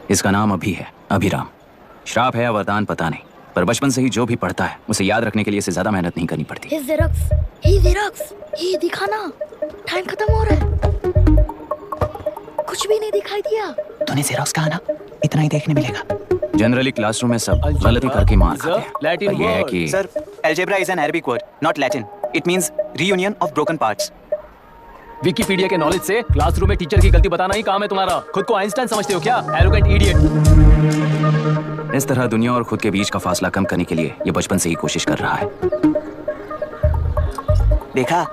इसका नाम अभी है, अभिराम। श्राप है या वरदान पता नहीं, पर बचपन से ही जो भी पढ़ता है उसे याद रखने के लिए इसे ज्यादा मेहनत नहीं करनी पड़ती। ये दिखा ना, टाइम खत्म हो रहा है। कुछ भी नहीं दिखाई दिया। तूने जेरोक्स कहा ना, इतना ही देखने मिलेगा। जनरली क्लासरूम में सब गलती करके मार खाते हैं। लैटिन ये है कि sir, algebra is an Arabic word, not Latin. It means reunion of broken parts. Wikipedia के नॉलेज से क्लासरूम में टीचर की गलती बताना ही काम है तुम्हारा। खुद को आइंस्टाइन समझते हो क्या? Arrogant idiot. इस तरह दुनिया और खुद के बीच का फासला कम करने के लिए ये बचपन से ही कोशिश कर रहा है। देखा,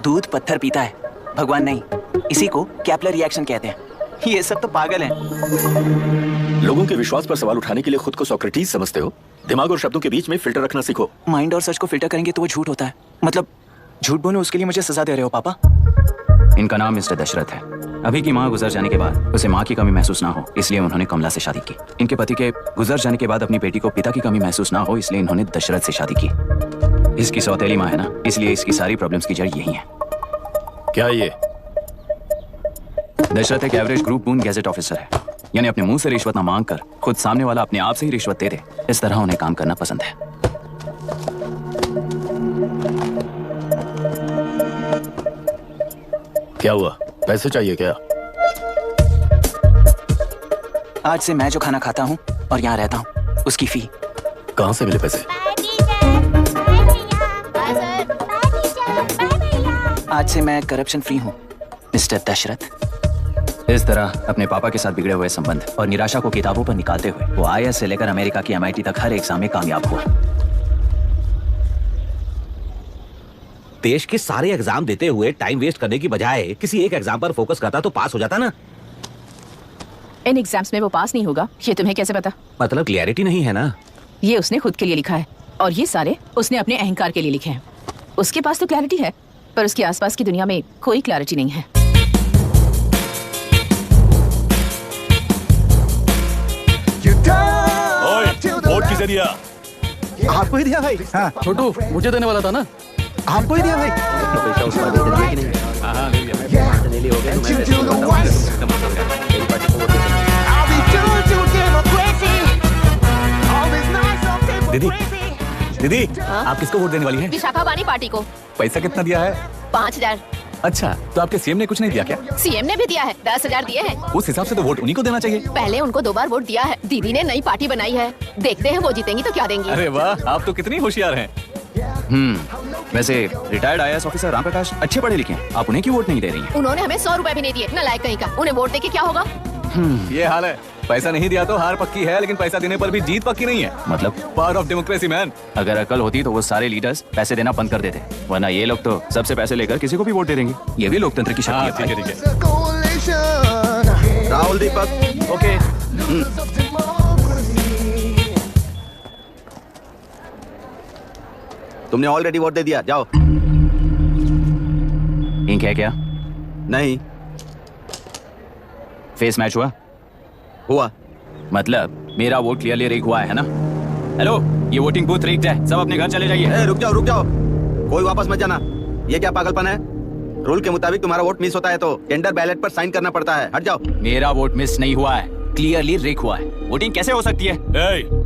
दूध पत्थर पीता है, भगवान नहीं। इसी को कैपलर रिएक्शन कहते हैं। ये सब तो पागल हैं। लोगों के विश्वास पर सवाल उठाने के लिए खुद को सोक्रेटिस समझते हो? दिमाग और शब्दों के बीच में फिल्टर रखना सीखो। माइंड और सच को फिल्टर करेंगे तो वो झूठ होता है। मतलब झूठ बोलूं उसके लिए मुझे सजा दे रहे हो पापा? इनका नाम मिस्टर दशरथ है। अभी की माँ गुजर जाने के बाद उसे माँ की कमी महसूस ना हो, इसलिए उन्होंने कमला से शादी की। इनके पति के गुजर जाने के बाद अपनी बेटी को पिता की कमी महसूस ना हो, इसलिए इन्होंने दशरथ से शादी की। इसकी सौतेली माँ है ना, इसलिए इसकी सारी प्रॉब्लम्स की जड़ यही है। क्या ये? दशरथ एक average group one gadget officer है, यानी अपने मुंह से रिश्वत ना मांग कर खुद सामने वाला अपने आप से ही रिश्वत दे दे, इस तरह उन्हें काम करना पसंद है। क्या हुआ? पैसे चाहिए क्या? आज से मैं जो खाना खाता हूँ और यहाँ रहता हूँ उसकी फी। कहाँ से मिले पैसे? आज से मैं करप्शन फ्री हूँ मिस्टर दशरथ। इस तरह अपने पापा के साथ बिगड़े हुए संबंध और निराशा को किताबों पर निकालते हुए वो IIS से लेकर अमेरिका की MIT तक हर एग्जाम में कामयाब हुआ। देश के सारे एग्जाम देते हुए टाइम वेस्ट करने की बजाय किसी एक एग्जाम पर फोकस करता तो पास हो जाता ना। इन एग्जाम्स में वो पास नहीं होगा, ये तुम्हें कैसे पता? मतलब क्लियरिटी नहीं है ना। ये उसने खुद के लिए लिखा है और ये सारे उसने अपने अहंकार के लिए लिखे हैं। उसके पास तो क्लैरिटी है, पर उसके आसपास की दुनिया में कोई क्लैरिटी नहीं है। वोट किसे दिया? आपको ही दिया भाई। हाँ। छोटू, मुझे देने वाला था ना। आपको ही दिया भाई। दीदी, दीदी, आप किसको वोट देने वाली हैं? विशाखा बानी पार्टी को। पैसा कितना दिया है? 5000। अच्छा, तो आपके सीएम ने कुछ नहीं दिया क्या? सीएम ने भी दिया है, 10,000 दिए हैं। उस हिसाब से तो वोट उन्हीं को देना चाहिए। पहले उनको 2 बार वोट दिया है। दीदी ने नई पार्टी बनाई है, देखते हैं वो जीतेंगी तो क्या देंगी। अरे वाह, आप तो कितनी होशियार हैं। वैसे retired IAS officer Ram Prakash अच्छे पढ़े लिखे हैं, आप उन्हें क्यों वोट नहीं दे रही हैं? उन्होंने हमें 100 रुपए भी नहीं दिए, नालायक कहीं का। उन्हें वोट देके क्या होगा? ये हाल है। पैसा नहीं दिया तो हार पक्की है, लेकिन पैसा देने पर भी जीत पक्की नहीं है। मतलब पावर ऑफ डेमोक्रेसी मैन। अगर अकल होती तो वो सारे लीडर्स पैसे देना बंद कर देते, वरना ये लोग तो सबसे पैसे लेकर किसी को भी वोट दे देंगे। ये भी लोकतंत्र की शक्ति है। ठीक है। राहुल दीपक। ओके। तुमने ऑलरेडी वोट दे दिया, जाओ। इंक है क्या? नहीं फेस मैच हुआ? हुआ। मतलब मेरा वोट क्लियरली रिग हुआ है ना? हेलो, ये वोटिंग बूथ रिग्ड है, सब अपने घर चले जाइए। रुक जाओ, कोई वापस मत जाना। ये क्या पागलपन है? रूल के मुताबिक तुम्हारा वोट मिस होता है तो टेंडर बैलेट पर साइन करना पड़ता है। हट जाओ। मेरा वोट मिस नहीं हुआ है, क्लियरली रिग हुआ है। वोटिंग कैसे हो सकती है?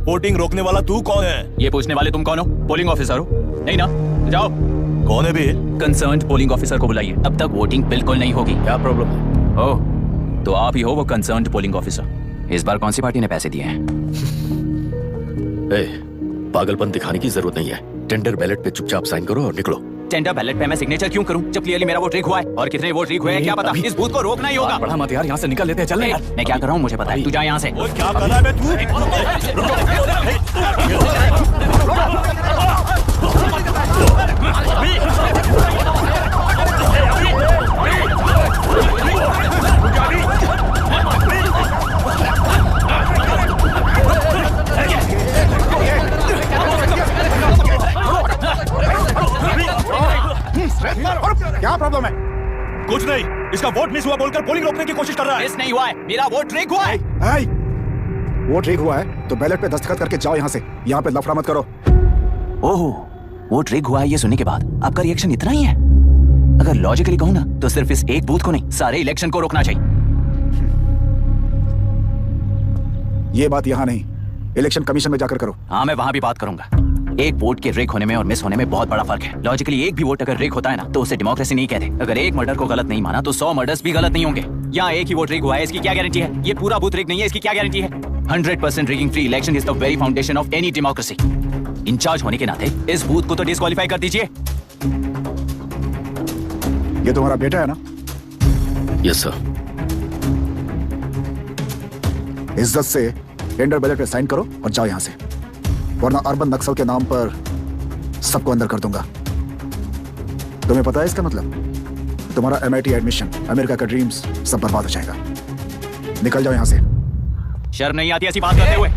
वोटिंग रोकने वाला तू कौन है? ये पूछने वाले तुम कौन हो? पोलिंग ऑफिसर हो? नहीं ना? जाओ। कौन है बे? कंसर्न्ड पोलिंग ऑफिसर को बुलाइए, अब तक वोटिंग बिल्कुल नहीं होगी। क्या प्रॉब्लम है? ओह, तो आप ही हो वो कंसर्न्ड पोलिंग ऑफिसर। इस बार कौन सी पार्टी ने पैसे दिए हैं? पागलपन दिखाने की जरूरत नहीं है। टेंडर बैलेट पे चुपचाप साइन करो और निकलो। टेंडर बैलेट पे मैं सिग्नेचर क्यों करूं जब क्लियरली मेरा वोट रिग हुआ है? और कितने वोट रिग हुए हैं क्या पता? इस बूथ को रोकना ही होगा। बड़ा मत यार, यहाँ से निकल लेते हैं। चल रहे मैं क्या कर रहा हूँ मुझे पता है, तू जा यहाँ से। क्या कर रहा है तू? क्या प्रॉब्लम है? कुछ नहीं, इसका वोट मिस हुआ बोलकर पोलिंग रोकने की कोशिश कर रहा है। मिस नहीं हुआ है, मेरा वोट रिग हुआ है। वोट रिग हुआ है तो बैलेट पे दस्तखत करके जाओ यहाँ से। यहाँ पे लफड़ा मत करो। ओहो, वोट रिग हुआ है ये सुनने के बाद आपका रिएक्शन इतना ही है? अगर लॉजिकली कहूँ ना तो सिर्फ इस एक बूथ को नहीं, सारे इलेक्शन को रोकना चाहिए। ये बात यहाँ नहीं, इलेक्शन कमीशन में जाकर करो। हाँ, मैं वहां भी बात करूंगा। एक वोट के रेक होने में और मिस होने में बहुत बड़ा फर्क है। लॉजिकली एक भी वोट अगर रेक होता है ना तो उसे डेमोक्रेसी नहीं कहते। अगर एक मर्डर को गलत नहीं माना तो 100 मर्डर्स भी गलत नहीं होंगे। यहाँ एक ही वोट रेक हुआ है, इसकी क्या गारंटी है? ये पूरा बूथ रेक नहीं है, इसकी क्या गारंटी है? 100% rigging free election is the very foundation of any democracy. Incharge होने के नाते इस बूथ को तो डिस्क्वालीफाई कर दीजिए। ये तुम्हारा बेटा है ना? Yes sir. इज्जत से टेंडर बैलेट पे साइन करो और जाओ यहाँ से, वरना अर्बन नक्सल के नाम पर सबको अंदर कर दूंगा। तुम्हें पता है इसका मतलब? तुम्हारा MIT एडमिशन, अमेरिका का ड्रीम्स सब बर्बाद हो जाएगा। निकल जाओ यहाँ से। शर्म नहीं आती ऐसी बात करते हुए?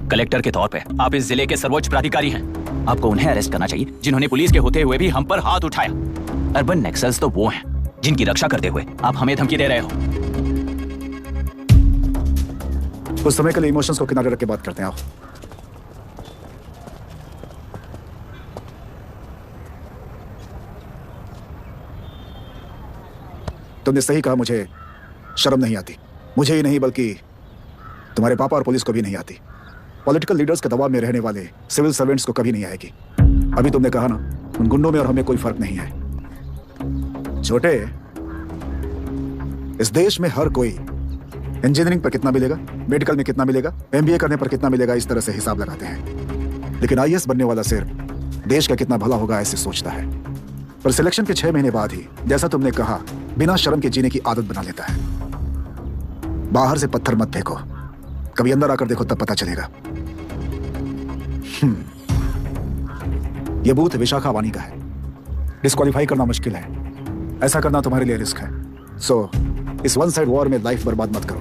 कलेक्टर के तौर पे आप इस जिले के सर्वोच्च प्राधिकारी हैं। आपको उन्हें अरेस्ट करना चाहिए जिन्होंने पुलिस के होते हुए भी हम पर हाथ उठाया। अर्बन नक्सल्स तो वो हैं जिनकी रक्षा करते हुए आप हमें धमकी दे रहे हो। कुछ समय के लिए इमोशंस को किनारे रख के बात करते हैं। आओ। तुमने सही कहा, मुझे शर्म नहीं आती। मुझे ही नहीं बल्कि तुम्हारे पापा और पुलिस को भी नहीं आती। पॉलिटिकल लीडर्स के दबाव में रहने वाले सिविल सर्वेंट्स को कभी नहीं आएगी। अभी तुमने कहा ना, उन गुंडों में और हमें कोई फर्क नहीं है। छोटे, इस देश में हर कोई इंजीनियरिंग पर कितना मिलेगा, मेडिकल में कितना मिलेगा, MBA करने पर कितना मिलेगा, इस तरह से हिसाब लगाते हैं। लेकिन IAS बनने वाला सिर्फ देश का कितना भला होगा ऐसे सोचता है। पर सिलेक्शन के 6 महीने बाद ही, जैसा तुमने कहा, बिना शर्म के जीने की आदत बना लेता है। बाहर से पत्थर मत फेंको, कभी अंदर आकर देखो तब पता चलेगा। यह बूथ विशाखा वानी का है। डिस्क्वालीफाई करना मुश्किल है, ऐसा करना तुम्हारे लिए रिस्क है। सो इस वन साइड वॉर में लाइफ बर्बाद मत करो।